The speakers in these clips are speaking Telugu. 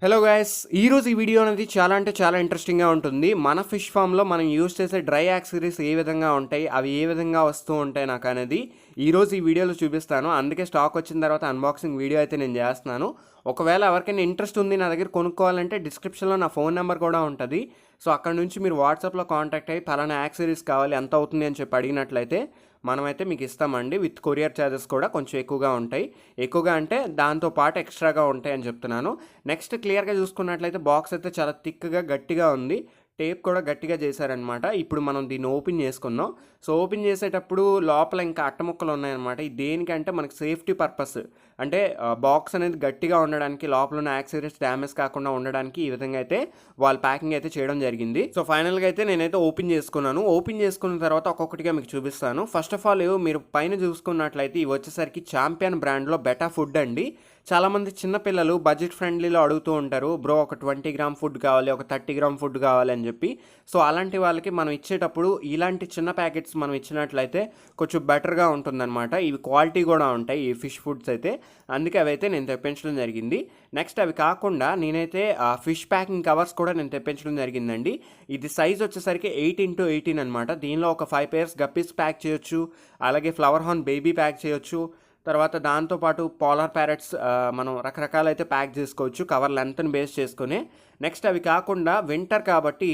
హలో గైస్, ఈరోజు ఈ వీడియో అనేది చాలా అంటే చాలా ఇంట్రెస్టింగ్గా ఉంటుంది. మన ఫిష్ ఫామ్లో మనం యూజ్ చేసే డ్రై యాక్సరీస్ ఏ విధంగా ఉంటాయి, అవి ఏ విధంగా వస్తూ ఉంటాయి నాకు అనేది ఈరోజు ఈ వీడియోలో చూపిస్తాను. అందుకే స్టాక్ వచ్చిన తర్వాత అన్బాక్సింగ్ వీడియో అయితే నేను చేస్తున్నాను. ఒకవేళ ఎవరికైనా ఇంట్రెస్ట్ ఉంది నా దగ్గర కొనుక్కోవాలంటే డిస్క్రిప్షన్లో నా ఫోన్ నెంబర్ కూడా ఉంటుంది. సో అక్కడ నుంచి మీరు వాట్సాప్లో కాంటాక్ట్ అయ్యి పలానా యాక్సరీస్ కావాలి ఎంత అవుతుంది అని చెప్పి అడిగినట్లయితే మనమైతే మీకు ఇస్తామండి. విత్ కొరియర్ ఛార్జెస్ కూడా కొంచెం ఎక్కువగా ఉంటాయి. ఎక్కువగా అంటే దాంతో పాటు ఎక్స్ట్రాగా ఉంటాయి అని చెప్తున్నాను. నెక్స్ట్ క్లియర్గా చూసుకున్నట్లయితే బాక్స్ అయితే చాలా థిక్గా గట్టిగా ఉంది. టేప్ కూడా గట్టిగా చేశారనమాట. ఇప్పుడు మనం దీన్ని ఓపెన్ చేసుకుందాం. సో ఓపెన్ చేసేటప్పుడు లోపల ఇంకా అట్టముక్కలు ఉన్నాయన్నమాట. ఇది దేనికంటే మనకి సేఫ్టీ పర్పస్, అంటే బాక్స్ అనేది గట్టిగా ఉండడానికి, లోపల ఉన్న యాక్సరీస్ డ్యామేజ్ కాకుండా ఉండడానికి ఈ విధంగా అయితే వాళ్ళు ప్యాకింగ్ అయితే చేయడం జరిగింది. సో ఫైనల్గా అయితే నేనైతే ఓపెన్ చేసుకున్నాను. ఓపెన్ చేసుకున్న తర్వాత ఒక్కొక్కటిగా మీకు చూపిస్తాను. ఫస్ట్ ఆఫ్ ఆల్ మీరు పైన చూసుకున్నట్లయితే ఇవి వచ్చేసరికి ఛాంపియన్ బ్రాండ్లో బెటా ఫుడ్ అండి. చాలామంది చిన్నపిల్లలు బడ్జెట్ ఫ్రెండ్లీలో అడుగుతూ ఉంటారు, బ్రో ఒక 20 గ్రామ్ ఫుడ్ కావాలి, ఒక 30 గ్రామ్ ఫుడ్ కావాలి అని చెప్పి. సో అలాంటి వాళ్ళకి మనం ఇచ్చేటప్పుడు ఇలాంటి చిన్న ప్యాకెట్స్ మనం ఇచ్చినట్లయితే కొంచెం బెటర్గా ఉంటుందన్నమాట. ఇవి క్వాలిటీ కూడా ఉంటాయి ఈ ఫిష్ ఫుడ్స్ అయితే. అందుకే అవి అయితే నేను తెప్పించడం జరిగింది. నెక్స్ట్ అవి కాకుండా నేనైతే ఫిష్ ప్యాకింగ్ కవర్స్ కూడా నేను తెప్పించడం జరిగిందండి. ఇది సైజ్ వచ్చేసరికి 8x18 అనమాట. దీనిలో ఒక 5 పేర్స్ గప్పీస్ ప్యాక్ చేయొచ్చు, అలాగే ఫ్లవర్ హార్న్ బేబీ ప్యాక్ చేయొచ్చు. తర్వాత దాంతోపాటు పోలార్ ప్యారెట్స్ మనం రకరకాలైతే ప్యాక్ చేసుకోవచ్చు కవర్ లెంత్ని బేస్ చేసుకొని. నెక్స్ట్ అవి కాకుండా వింటర్ కాబట్టి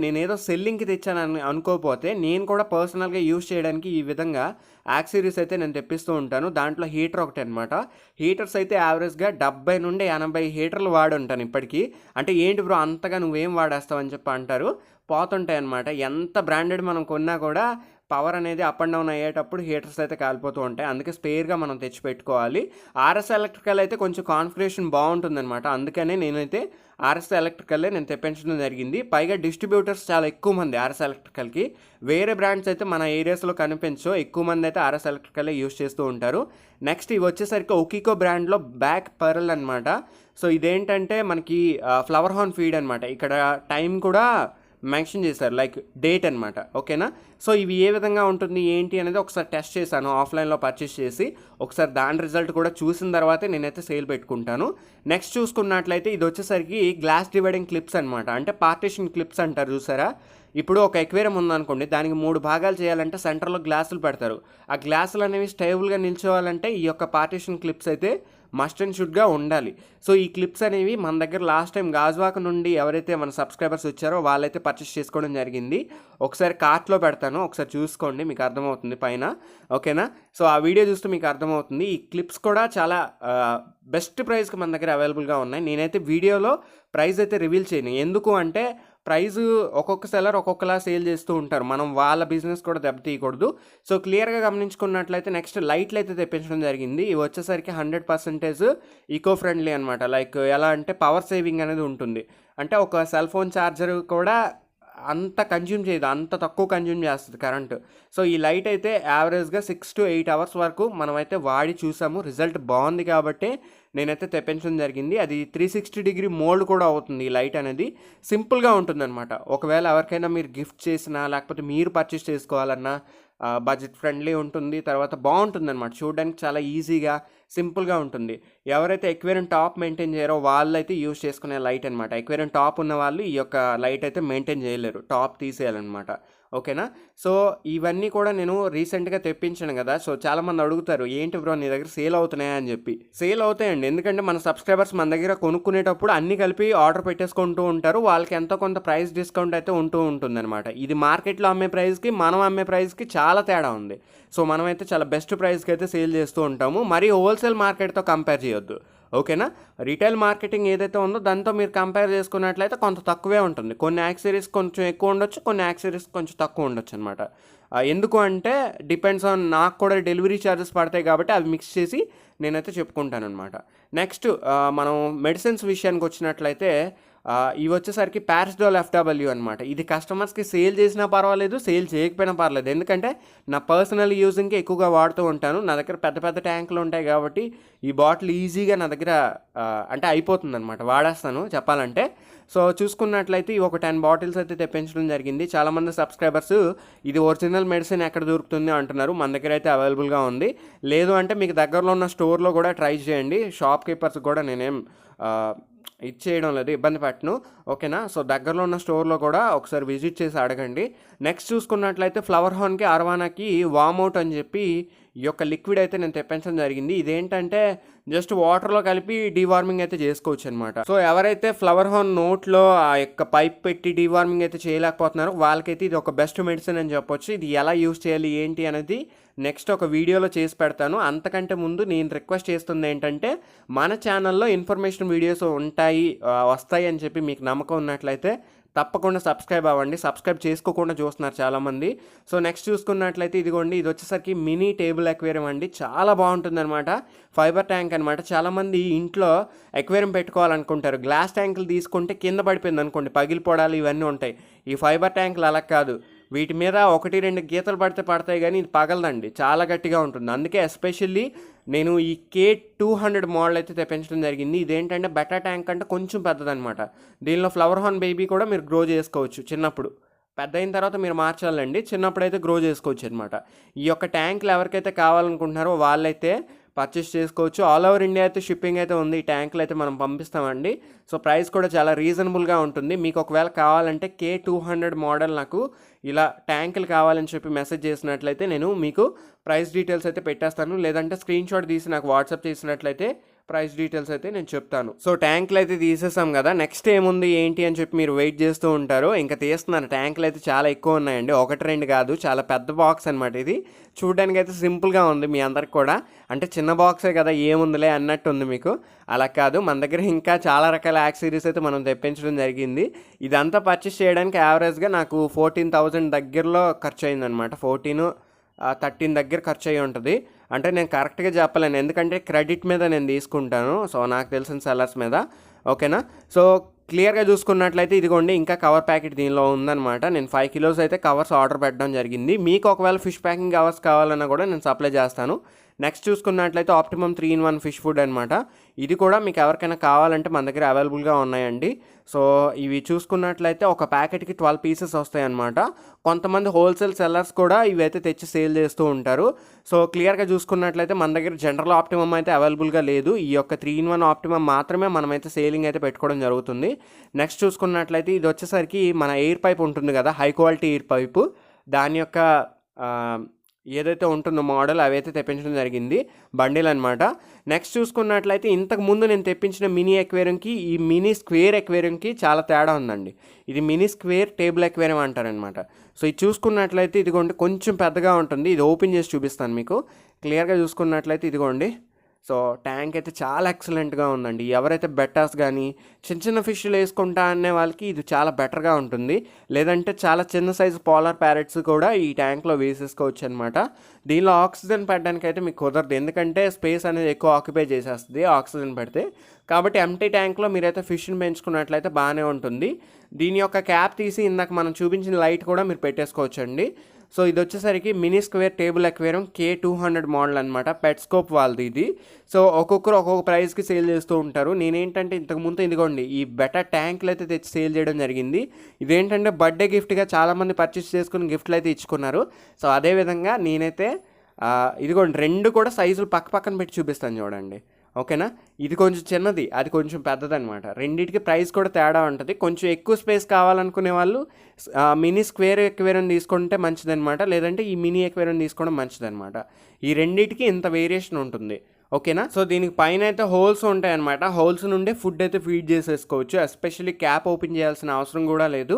నేనేదో సెల్లింగ్కి తెచ్చాను అనుకోకపోతే నేను కూడా పర్సనల్గా యూజ్ చేయడానికి ఈ విధంగా యాక్సరీస్ అయితే నేను తెప్పిస్తూ ఉంటాను. దాంట్లో హీటర్ ఒకటి అనమాట. హీటర్స్ అయితే యావరేజ్గా 70 నుండి 80 హీటర్లు వాడి ఉంటాను ఇప్పటికీ. అంటే ఏంటి బ్రో అంతగా నువ్వేం వాడేస్తావు అని చెప్పి అంటారు. పోతుంటాయి అనమాట. ఎంత బ్రాండెడ్ మనం కొన్నా కూడా పవర్ అనేది అప్ అండ్ డౌన్ అయ్యేటప్పుడు హీటర్స్ అయితే కాలిపోతూ ఉంటాయి. అందుకే స్పేర్గా మనం తెచ్చి పెట్టుకోవాలి. ఆర్ఎస్ ఎలక్ట్రికల్ అయితే కొంచెం కాన్ఫిగరేషన్ బాగుంటుందన్నమాట. అందుకనే నేనైతే ఆర్ఎస్ ఎలక్ట్రికల్లే నేను తెప్పించడం జరిగింది. పైగా డిస్ట్రిబ్యూటర్స్ చాలా ఎక్కువ మంది ఆర్ఎస్ ఎలక్ట్రికల్కి. వేరే బ్రాండ్స్ అయితే మన ఏరియాస్లో కనిపించవు. ఎక్కువ మంది అయితే ఆర్ఎస్ ఎలక్ట్రికల్లే యూజ్ చేస్తూ ఉంటారు. నెక్స్ట్ ఇవి వచ్చేసరికి ఒకికో బ్రాండ్లో బ్యాక్ పర్ల్ అనమాట. సో ఇదేంటంటే మనకి ఫ్లవర్ హార్న్ ఫీడ్ అనమాట. ఇక్కడ టైం కూడా మెన్షన్ చేశారు, లైక్ డేట్ అనమాట. ఓకేనా. సో ఇవి ఏ విధంగా ఉంటుంది ఏంటి అనేది ఒకసారి టెస్ట్ చేశాను ఆఫ్లైన్లో పర్చేస్ చేసి. ఒకసారి దాని రిజల్ట్ కూడా చూసిన తర్వాతే నేనైతే సేల్ పెట్టుకుంటాను. నెక్స్ట్ చూసుకున్నట్లయితే ఇది వచ్చేసరికి గ్లాస్ డివైడింగ్ క్లిప్స్ అనమాట. అంటే పార్టీషన్ క్లిప్స్ అంటారు చూసారా. ఇప్పుడు ఒక ఎక్వేరియం ఉందనుకోండి, దానికి 3 భాగాలు చేయాలంటే సెంటర్లో గ్లాసులు పెడతారు. ఆ గ్లాసులు అనేవి స్టేబుల్గా నిల్చోవాలంటే ఈ యొక్క పార్టీషన్ క్లిప్స్ అయితే మస్ట్ అండ్ షుడ్గా ఉండాలి. సో ఈ క్లిప్స్ అనేవి మన దగ్గర లాస్ట్ టైం గాజువాక నుండి ఎవరైతే మన సబ్స్క్రైబర్స్ వచ్చారో వాళ్ళైతే పర్చేస్ చేసుకోవడం జరిగింది. ఒకసారి కార్ట్లో పెడతాను, ఒకసారి చూసుకోండి, మీకు అర్థమవుతుంది పైన. ఓకేనా. సో ఆ వీడియో చూస్తే మీకు అర్థమవుతుంది. ఈ క్లిప్స్ కూడా చాలా బెస్ట్ ప్రైస్కి మన దగ్గర అవైలబుల్గా ఉన్నాయి. నేనైతే వీడియోలో ప్రైస్ అయితే రివీల్ చేయను. ఎందుకు అంటే ప్రైజు ఒక్కొక్క సెల్లర్ ఒక్కొక్కలా సేల్ చేస్తూ ఉంటారు. మనం వాళ్ళ బిజినెస్ కూడా దెబ్బతీయకూడదు. సో క్లియర్గా గమనించుకున్నట్లయితే నెక్స్ట్ లైట్లు అయితే తెప్పించడం జరిగింది. ఇవి వచ్చేసరికి 100% ఈకో ఫ్రెండ్లీ అనమాట. లైక్ ఎలా అంటే పవర్ సేవింగ్ అనేది ఉంటుంది. అంటే ఒక సెల్ ఫోన్ ఛార్జర్ కూడా అంత కన్జ్యూమ్ చేయదు, అంత తక్కువ కన్జ్యూమ్ చేస్తుంది కరెంటు. సో ఈ లైట్ అయితే యావరేజ్గా 6 to 8 అవర్స్ వరకు మనమైతే వాడి చూసాము. రిజల్ట్ బాగుంది కాబట్టి నేనైతే తెప్పించడం జరిగింది. అది 360 డిగ్రీ మోల్డ్ కూడా అవుతుంది. ఈ లైట్ అనేది సింపుల్గా ఉంటుందన్నమాట. ఒకవేళ ఎవరికైనా మీరు గిఫ్ట్ చేసినా లేకపోతే మీరు పర్చేస్ చేసుకోవాలన్నా బడ్జెట్ ఫ్రెండ్లీ ఉంటుంది. తర్వాత బాగుంటుంది అనమాట. చూడడానికి చాలా ఈజీగా సింపుల్గా ఉంటుంది. ఎవరైతే ఎక్వేరియం టాప్ మెయింటైన్ చేయరో వాళ్ళైతే యూజ్ చేసుకునే లైట్ అనమాట. ఎక్వేరియం టాప్ ఉన్న వాళ్ళు ఈ యొక్క లైట్ అయితే మెయింటైన్ చేయలేరు, టాప్ తీసేయాలన్నమాట. ఓకేనా. సో ఇవన్నీ కూడా నేను రీసెంట్గా తెప్పించాను కదా. సో చాలామంది అడుగుతారు, ఏంటి బ్రో నీ దగ్గర సేల్ అవుతున్నాయా అని చెప్పి. సేల్ అవుతాయండి, ఎందుకంటే మన సబ్స్క్రైబర్స్ మన దగ్గర కొనుక్కునేటప్పుడు అన్నీ కలిపి ఆర్డర్ పెట్టేసుకుంటూ ఉంటారు. వాళ్ళకి ఎంతో కొంత ప్రైస్ డిస్కౌంట్ అయితే ఉంటూ ఉంటుందన్నమాట. ఇది మార్కెట్లో అమ్మే ప్రైస్కి మనం అమ్మే ప్రైస్కి చాలా తేడా ఉంది. సో మనమైతే చాలా బెస్ట్ ప్రైస్కి అయితే సేల్ చేస్తూ ఉంటాము. మరి హోల్సేల్ మార్కెట్తో కంపేర్ చేయొద్దు. ఓకేనా. రీటైల్ మార్కెటింగ్ ఏదైతే ఉందో దాంతో మీరు కంపేర్ చేసుకున్నట్లయితే కొంత తక్కువే ఉంటుంది. కొన్ని యాక్సరీస్ కొంచెం ఎక్కువ ఉండొచ్చు, కొన్ని యాక్సరీస్ కొంచెం తక్కువ ఉండొచ్చు అనమాట. ఎందుకు అంటే డిపెండ్స్ ఆన్, నాకు కూడా డెలివరీ ఛార్జెస్ పడతాయి కాబట్టి అవి మిక్స్ చేసి నేనైతే చెప్పుకుంటాను అనమాట. నెక్స్ట్ మనం మెడిసిన్స్ విషయానికి వచ్చినట్లయితే ఇవి వచ్చేసరికి ప్యారిస్డోల్ FW అనమాట. ఇది కస్టమర్స్కి సేల్ చేసినా పర్వాలేదు, సేల్ చేయకపోయినా పర్వాలేదు. ఎందుకంటే నా పర్సనల్ యూజింగ్కి ఎక్కువగా వాడుతూ ఉంటాను. నా దగ్గర పెద్ద పెద్ద ట్యాంకులు ఉంటాయి కాబట్టి ఈ బాటిల్ ఈజీగా నా దగ్గర అయిపోతుంది అనమాట, వాడేస్తాను చెప్పాలంటే. సో చూసుకున్నట్లయితే ఒక 10 బాటిల్స్ అయితే తెప్పించడం జరిగింది. చాలామంది సబ్స్క్రైబర్స్ ఇది ఒరిజినల్ మెడిసిన్ ఎక్కడ దొరుకుతుంది అంటున్నారు. మన దగ్గర అయితే అవైలబుల్గా ఉంది. లేదు అంటే మీకు దగ్గరలో ఉన్న స్టోర్లో కూడా ట్రై చేయండి. షాప్ కీపర్స్ కూడా నేనేం ఇచ్చేయడం లేదు, ఇబ్బంది పెట్టను. ఓకేనా. సో దగ్గరలో ఉన్న స్టోర్లో కూడా ఒకసారి విజిట్ చేసి అడగండి. నెక్స్ట్ చూసుకున్నట్లయితే ఫ్లవర్ హార్న్కి అరవానాకి వామౌట్ అని చెప్పి ఈ యొక్క లిక్విడ్ అయితే నేను తెప్పించడం జరిగింది. ఇదేంటంటే జస్ట్ వాటర్లో కలిపి డీవార్మింగ్ అయితే చేసుకోవచ్చు అనమాట. సో ఎవరైతే ఫ్లవర్ హార్న్ నోట్లో ఆ యొక్క పైప్ పెట్టి డీవార్మింగ్ అయితే చేయలేకపోతున్నారో వాళ్ళకైతే ఇది ఒక బెస్ట్ మెడిసిన్ అని చెప్పొచ్చు. ఇది ఎలా యూస్ చేయాలి ఏంటి అనేది నెక్స్ట్ ఒక వీడియోలో చేసి పెడతాను. అంతకంటే ముందు నేను రిక్వెస్ట్ చేస్తుంది ఏంటంటే మన ఛానల్లో ఇన్ఫర్మేషన్ వీడియోస్ వస్తాయి అని చెప్పి మీకు నమ్మకం ఉన్నట్లయితే తప్పకుండా సబ్స్క్రైబ్ అవ్వండి. సబ్స్క్రైబ్ చేసుకోకుండా చూస్తున్నారు చాలామంది. సో నెక్స్ట్ చూసుకున్నట్లయితే ఇదిగోండి, ఇది వచ్చేసరికి మినీ టేబుల్ అక్వేరియం అండి. చాలా బాగుంటుంది అనమాట. ఫైబర్ ట్యాంక్ అనమాట. చాలామంది ఇంట్లో అక్వేరియం పెట్టుకోవాలనుకుంటారు. గ్లాస్ ట్యాంకులు తీసుకుంటే కింద పడిపోయింది అనుకోండి, పగిలిపోవడాలు ఇవన్నీ ఉంటాయి. ఈ ఫైబర్ ట్యాంకులు అలా కాదు. వీటి మీద 1-2 గీతలు పడతాయి కానీ ఇది పగలదండి, చాలా గట్టిగా ఉంటుంది. అందుకే ఎస్పెషల్లీ నేను ఈ K200 మోడల్ అయితే తెప్పించడం జరిగింది. ఇదేంటంటే బెటా ట్యాంక్ అంటే కొంచెం పెద్దదనమాట. దీనిలో ఫ్లవర్ హార్న్ బేబీ కూడా మీరు గ్రో చేసుకోవచ్చు చిన్నప్పుడు. పెద్ద అయిన తర్వాత మీరు మార్చాలండి, చిన్నప్పుడు అయితే గ్రో చేసుకోవచ్చు అనమాట. ఈ యొక్క ట్యాంకులు ఎవరికైతే కావాలనుకుంటున్నారో వాళ్ళైతే పర్చేస్ చేసుకోవచ్చు. ఆల్ ఓవర్ ఇండియా అయితే షిప్పింగ్ అయితే ఉంది. ఈ ట్యాంకులు అయితే మనం పంపిస్తామండి. సో ప్రైస్ కూడా చాలా రీజనబుల్గా ఉంటుంది. మీకు ఒకవేళ కావాలంటే K200 మోడల్ నాకు ఇలా ట్యాంకులు కావాలని చెప్పి మెసేజ్ చేసినట్లయితే నేను మీకు ప్రైస్ డీటెయిల్స్ అయితే పెట్టేస్తాను. లేదంటే స్క్రీన్ షాట్ తీసి నాకు వాట్సాప్ చేసినట్లయితే ప్రైస్ డీటెయిల్స్ అయితే నేను చెప్తాను. సో ట్యాంకులు అయితే తీసేసాం కదా, నెక్స్ట్ ఏముంది ఏంటి అని చెప్పి మీరు వెయిట్ చేస్తూ ఉంటారు. ఇంకా తీస్తున్నాను. ట్యాంకులు అయితే చాలా ఎక్కువ ఉన్నాయండి, 1-2 కాదు, చాలా పెద్ద బాక్స్ అనమాట. ఇది చూడడానికి అయితే సింపుల్గా ఉంది మీ అందరికి కూడా. అంటే చిన్న బాక్సే కదా ఏముందిలే అన్నట్టు ఉంది మీకు. అలా కాదు, మన దగ్గర ఇంకా చాలా రకాల యాక్సెసరీస్ అయితే మనం తెప్పించడం జరిగింది. ఇదంతా పర్చేస్ చేయడానికి యావరేజ్గా నాకు 14,000 దగ్గరలో ఖర్చు అయిందనమాట. 14-13 దగ్గర ఖర్చు అయ్యి ఉంటుంది. అంటే నేను కరెక్ట్గా చెప్పలేను, ఎందుకంటే క్రెడిట్ మీద నేను తీసుకుంటాను. సో నాకు తెలిసిన సెల్లర్స్ మీద. ఓకేనా. సో క్లియర్గా చూసుకున్నట్లయితే ఇదిగోండి, ఇంకా కవర్ ప్యాకెట్ దీనిలో ఉందన్నమాట. నేను 5 కిలోస్ అయితే కవర్స్ ఆర్డర్ పెట్టడం జరిగింది. మీకు ఒకవేళ ఫిష్ ప్యాకింగ్ కవర్స్ కావాలన్నా కూడా నేను సప్లై చేస్తాను. నెక్స్ట్ చూసుకున్నట్లయితే ఆప్టిమమ్ 3-in-1 ఫిష్ ఫుడ్ అనమాట. ఇది కూడా మీకు ఎవరికైనా కావాలంటే మన దగ్గర అవైలబుల్గా ఉన్నాయండి. సో ఇవి చూసుకున్నట్లయితే ఒక ప్యాకెట్కి 12 పీసెస్ వస్తాయి అన్నమాట. కొంతమంది హోల్సేల్ సెల్లర్స్ కూడా ఇవైతే తెచ్చి సేల్ చేస్తూ ఉంటారు. సో క్లియర్గా చూసుకున్నట్లయితే మన దగ్గర జనరల్ ఆప్టిమమ్ అయితే అవైలబుల్గా లేదు. ఈ యొక్క 3-in-1 ఆప్టిమమ్ మాత్రమే మనమైతే సేలింగ్ అయితే పెట్టుకోవడం జరుగుతుంది. నెక్స్ట్ చూసుకున్నట్లయితే ఇది వచ్చేసరికి మన ఎయిర్ పైప్ ఉంటుంది కదా, హై క్వాలిటీ ఎయిర్ పైపు, దాని యొక్క ఏదైతే ఉంటుందో మోడల్ అవైతే తెప్పించడం జరిగింది, బండిల్ అనమాట. నెక్స్ట్ చూసుకున్నట్లయితే ఇంతకు ముందు నేను తెప్పించిన మినీ అక్వేరియంకి ఈ మినీ స్క్వేర్ అక్వేరియంకి చాలా తేడా ఉందండి. ఇది మినీ స్క్వేర్ టేబుల్ అక్వేరియం అంటారనమాట. సో ఇది చూసుకున్నట్లయితే ఇదిగోండి కొంచెం పెద్దగా ఉంటుంది. ఇది ఓపెన్ చేసి చూపిస్తాను మీకు. క్లియర్గా చూసుకున్నట్లయితే ఇదిగోండి, సో ట్యాంక్ అయితే చాలా ఎక్సలెంట్గా ఉందండి. ఎవరైతే బెటాస్ కానీ చిన్న చిన్న ఫిష్లు వేసుకుంటా అనే వాళ్ళకి ఇది చాలా బెటర్గా ఉంటుంది. లేదంటే చాలా చిన్న సైజు పోలార్ ప్యారెట్స్ కూడా ఈ ట్యాంక్లో వేసేసుకోవచ్చు అనమాట. దీనిలో ఆక్సిజన్ పెట్టడానికి అయితే మీకు కుదరదు, ఎందుకంటే స్పేస్ అనేది ఎక్కువ ఆక్యుపై చేసేస్తుంది ఆక్సిజన్ పెడితే. కాబట్టి ఎంటీ ట్యాంక్లో మీరైతే ఫిష్ని పెంచుకున్నట్లయితే బాగానే ఉంటుంది. దీని యొక్క క్యాప్ తీసి ఇందాక మనం చూపించిన లైట్ కూడా మీరు పెట్టేసుకోవచ్చు అండి. సో ఇది వచ్చేసరికి mini square table aquarium K200 model అనమాట. పెట్స్కోప్ వాళ్ళది ఇది. సో ఒక్కొక్కరు ఒక్కొక్క ప్రైస్కి సేల్ చేస్తూ ఉంటారు. నేనేంటంటే ఇంతకుముందు ఇదిగోండి ఈ బెటర్ ట్యాంకులు అయితే తెచ్చి సేల్ చేయడం జరిగింది. ఇదేంటంటే బర్త్డే గిఫ్ట్గా చాలామంది పర్చేస్ చేసుకుని గిఫ్ట్లు అయితే ఇచ్చుకున్నారు. సో అదేవిధంగా నేనైతే ఇదిగోండి 2 కూడా సైజులు పక్కన పెట్టి చూపిస్తాను చూడండి. ఓకేనా. ఇది కొంచెం చిన్నది, అది కొంచెం పెద్దదనమాట. రెండింటికి ప్రైస్ కూడా తేడా ఉంటుంది. కొంచెం ఎక్కువ స్పేస్ కావాలనుకునే వాళ్ళు మినీ స్క్వేర్ అక్వేరియం తీసుకుంటే మంచిదనమాట, లేదంటే ఈ మినీ అక్వేరియం తీసుకోవడం మంచిదనమాట. ఈ రెండింటికి ఇంత వేరియేషన్ ఉంటుంది. ఓకేనా. సో దీనికి పైన అయితే హోల్స్ ఉంటాయి అనమాట. హోల్స్ నుండే ఫుడ్ అయితే ఫీడ్ చేసేసుకోవచ్చు. ఎస్పెషల్లీ క్యాప్ ఓపెన్ చేయాల్సిన అవసరం కూడా లేదు.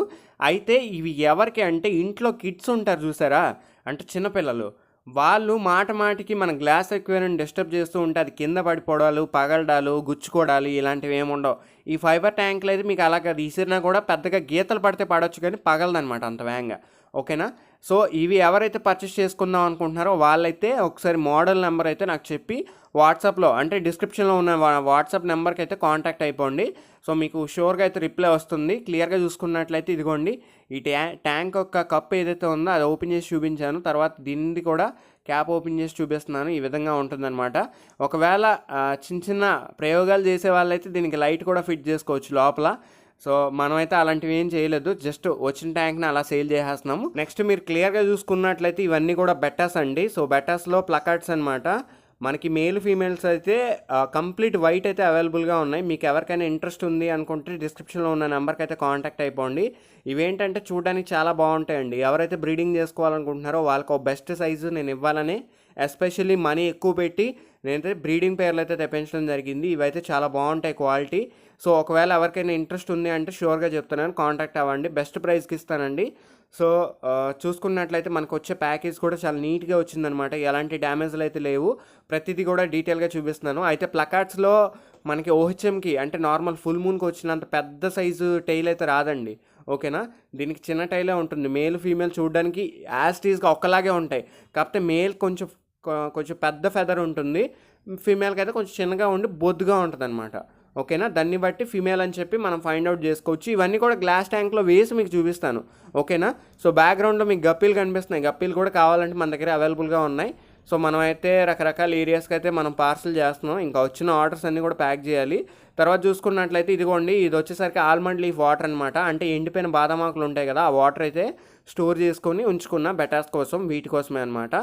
అయితే ఇవి ఎవరికి అంటే ఇంట్లో కిడ్స్ ఉంటారు చూసారా, అంటే చిన్నపిల్లలు, వాళ్ళు మాటికి మన గ్లాస్ అక్వేరియం డిస్టర్బ్ చేస్తూ ఉంటే అది కింద పడిపోవడాలు, పగలడాలు, గుచ్చుకోవడాలు ఇలాంటివి ఏముండవు. ఈ ఫైబర్ ట్యాంకులు అయితే మీకు అలాగ తీసినా కూడా పెద్దగా గీతలు పడితే పడవచ్చు కానీ పగలదనమాట అంత వేగంగా. ఓకేనా. సో ఇవి ఎవరైతే పర్చేస్ చేసుకుందాం అనుకుంటున్నారో వాళ్ళైతే ఒకసారి మోడల్ నెంబర్ అయితే నాకు చెప్పి వాట్సాప్లో, అంటే డిస్క్రిప్షన్లో ఉన్న వాట్సాప్ నెంబర్కి అయితే కాంటాక్ట్ అయిపోండి. సో మీకు షూర్గా అయితే రిప్లై వస్తుంది. క్లియర్గా చూసుకున్నట్లయితే ఇదిగోండి ఈ ట్యాంక్ యొక్క కప్ ఏదైతే ఉందో అది ఓపెన్ చేసి చూపించాను. తర్వాత దీనిది కూడా క్యాప్ ఓపెన్ చేసి చూపిస్తున్నాను. ఈ విధంగా ఉంటుందన్నమాట. ఒకవేళ చిన్న ప్రయోగాలు చేసే వాళ్ళైతే దీనికి లైట్ కూడా ఫిట్ చేసుకోవచ్చు లోపల. సో మనమైతే అలాంటివి ఏం చేయలేదు, జస్ట్ వచ్చిన ట్యాంక్ని అలా సేల్ చేసేస్తున్నాము. నెక్స్ట్ మీరు క్లియర్గా చూసుకున్నట్లయితే ఇవన్నీ కూడా బెటాస్ అండి. సో బెటాస్లో ప్లకార్డ్స్ అనమాట. మనకి మేల్ ఫీమేల్స్ అయితే కంప్లీట్ వైట్ అయితే అవైలబుల్గా ఉన్నాయి. మీకు ఎవరికైనా ఇంట్రెస్ట్ ఉంది అనుకుంటే డిస్క్రిప్షన్లో ఉన్న నెంబర్కి అయితే కాంటాక్ట్ అయిపోండి. ఇవేంటంటే చూడడానికి చాలా బాగుంటాయండి. ఎవరైతే బ్రీడింగ్ చేసుకోవాలనుకుంటున్నారో వాళ్ళకి ఒక బెస్ట్ సైజు నేను ఇవ్వాలని ఎస్పెషల్లీ మనీ ఎక్కువ పెట్టి నేనైతే బ్రీడింగ్ పేర్లు అయితే తెప్పించడం జరిగింది. ఇవైతే చాలా బాగుంటాయి క్వాలిటీ. సో ఒకవేళ ఎవరికైనా ఇంట్రెస్ట్ ఉంది అంటే షూర్గా చెప్తున్నాను, కాంటాక్ట్ అవ్వండి. బెస్ట్ ప్రైస్కి ఇస్తానండి. సో చూసుకున్నట్లయితే మనకు వచ్చే ప్యాకేజ్ కూడా చాలా నీట్గా వచ్చిందనమాట. ఎలాంటి డ్యామేజ్లు అయితే లేవు. ప్రతిదీ కూడా డీటెయిల్గా చూపిస్తున్నాను. అయితే ప్లకార్డ్స్లో మనకి ఓహెచ్ఎంకి అంటే నార్మల్ ఫుల్ మూన్కి వచ్చినంత పెద్ద సైజు టైల్ అయితే రాదండి. ఓకేనా, దీనికి చిన్న టైలే ఉంటుంది. మేల్ ఫీమేల్ చూడడానికి యాస్టీస్గా ఒక్కలాగే ఉంటాయి. కాకపోతే మేల్ కొంచెం పెద్ద ఫెదర్ ఉంటుంది, ఫీమేల్కి అయితే కొంచెం చిన్నగా ఉండి బొద్దుగా ఉంటుంది అనమాట. ఓకేనా, దాన్ని బట్టి ఫీమేల్ అని చెప్పి మనం ఫైండ్ అవుట్ చేసుకోవచ్చు. ఇవన్నీ కూడా గ్లాస్ ట్యాంక్లో వేసి మీకు చూపిస్తాను. ఓకేనా, సో బ్యాక్గ్రౌండ్లో మీకు గప్పీలు కనిపిస్తున్నాయి. గప్పీలు కూడా కావాలంటే మన దగ్గర అవైలబుల్గా ఉన్నాయి. సో మనం అయితే రకరకాల ఏరియాస్కి అయితే మనం పార్సల్ చేస్తున్నాం. ఇంకా వచ్చిన ఆర్డర్స్ అన్నీ కూడా ప్యాక్ చేయాలి. తర్వాత చూసుకున్నట్లయితే ఇదిగోండి, ఇది వచ్చేసరికి ఆల్మండ్ లీఫ్ వాటర్ అనమాట. అంటే ఎండిపోయిన బాదమాకులు ఉంటాయి కదా, ఆ వాటర్ అయితే స్టోర్ చేసుకొని ఉంచుకున్న బెటాస్ కోసం, వీటి కోసమే అనమాట.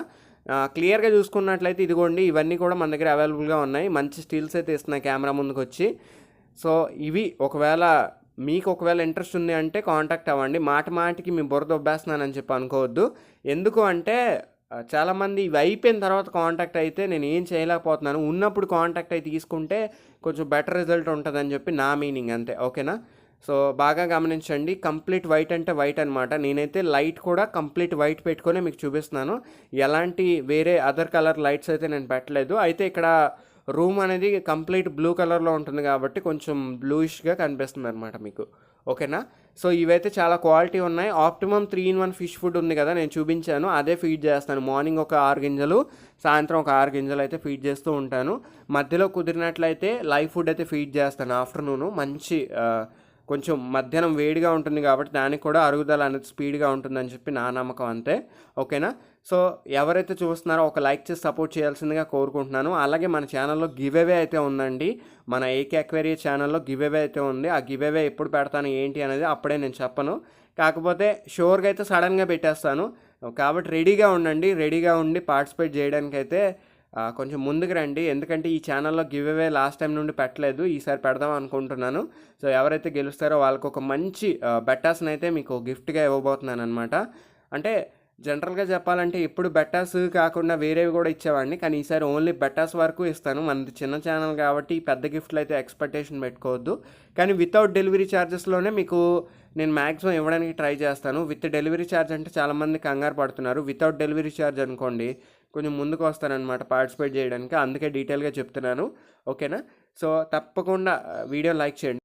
క్లియర్గా చూసుకున్నట్లయితే ఇదిగోండి, ఇవన్నీ కూడా మన దగ్గర అవైలబుల్గా ఉన్నాయి. మంచి స్టిల్స్ అయితే ఇస్తున్నాయి కెమెరా ముందుకు వచ్చి. సో ఇవి మీకు ఒకవేళ ఇంట్రెస్ట్ ఉంది అంటే కాంటాక్ట్ అవ్వండి. మాటికి మీ బుర్ర దొబ్బేస్తున్నానని చెప్పి అనుకోవద్దు. ఎందుకు అంటే చాలామంది ఇవి అయిపోయిన తర్వాత కాంటాక్ట్ అయితే నేను ఏం చేయలేకపోతున్నాను, ఉన్నప్పుడు కాంటాక్ట్ అయితే తీసుకుంటే కొంచెం బెటర్ రిజల్ట్ ఉంటుందని చెప్పి నా మీనింగ్, అంతే. ఓకేనా, సో బాగా గమనించండి. కంప్లీట్ వైట్ అంటే వైట్ అనమాట. నేనైతే లైట్ కూడా కంప్లీట్ వైట్ పెట్టుకొని మీకు చూపిస్తున్నాను. ఎలాంటి వేరే అదర్ కలర్ లైట్స్ అయితే నేను పెట్టలేదు. అయితే ఇక్కడ రూమ్ అనేది కంప్లీట్ బ్లూ కలర్లో ఉంటుంది కాబట్టి కొంచెం బ్లూయిష్గా కనిపిస్తుంది అనమాట మీకు. ఓకేనా, సో ఇవైతే చాలా క్వాలిటీ ఉన్నాయి. ఆప్టిమమ్ 3-in-1 ఫిష్ ఫుడ్ ఉంది కదా, నేను చూపించాను, అదే ఫీడ్ చేస్తాను. మార్నింగ్ ఒక 6 గింజలు, సాయంత్రం ఒక 6 గింజలు అయితే ఫీడ్ చేస్తూ ఉంటాను. మధ్యలో కుదిరినట్లయితే లైవ్ ఫుడ్ అయితే ఫీడ్ చేస్తాను ఆఫ్టర్నూను. మంచి కొంచెం మధ్యాహ్నం వేడిగా ఉంటుంది కాబట్టి దానికి కూడా అరుగుదల అనేది స్పీడ్గా ఉంటుందని చెప్పి నా నమ్మకం, అంతే. ఓకేనా, సో ఎవరైతే చూస్తున్నారో ఒక లైక్ చేసి సపోర్ట్ చేయాల్సిందిగా కోరుకుంటున్నాను. అలాగే మన ఛానల్లో గివ్ అవే అయితే ఉందండి. మన ఏకే అక్వేరియా ఛానల్లో గివ్ అవే అయితే ఉంది. ఆ గివ్ అవే ఎప్పుడు పెడతాను ఏంటి అనేది అప్పుడే నేను చెప్పను. కాకపోతే షూర్గా అయితే సడన్గా పెట్టేస్తాను. కాబట్టి రెడీగా ఉండండి. రెడీగా ఉండి పార్టిసిపేట్ చేయడానికి అయితే కొంచెం ముందుకు రండి. ఎందుకంటే ఈ ఛానల్లో గివ్ అవే లాస్ట్ టైం నుండి పెట్టలేదు, ఈసారి పెడదాం అనుకుంటున్నాను. సో ఎవరైతే గెలుస్తారో వాళ్ళకు ఒక మంచి బెట్టాస్ని అయితే మీకు గిఫ్ట్గా ఇవ్వబోతున్నాను అనమాట. అంటే జనరల్గా చెప్పాలంటే ఇప్పుడు బెట్టాస్ కాకుండా వేరేవి కూడా ఇచ్చేవాడిని, కానీ ఈసారి ఓన్లీ బెట్టాస్ వరకు ఇస్తాను. మనది చిన్న ఛానల్ కాబట్టి పెద్ద గిఫ్ట్లు అయితే ఎక్స్పెక్టేషన్ పెట్టుకోవద్దు. కానీ వితౌట్ డెలివరీ ఛార్జెస్లోనే మీకు నేను మ్యాక్సిమం ఇవ్వడానికి ట్రై చేస్తాను. విత్ డెలివరీ ఛార్జ్ అంటే చాలామంది కంగారు పడుతున్నారు. వితౌట్ డెలివరీ ఛార్జ్ అనుకోండి కొంచెం ముందుకు వస్తానన్నమాట పార్టిసిపేట్ చేయడానికి, అందుకే డీటెయిల్గా చెప్తున్నాను. ఓకేనా, సో తప్పకుండా వీడియో లైక్ చేయండి.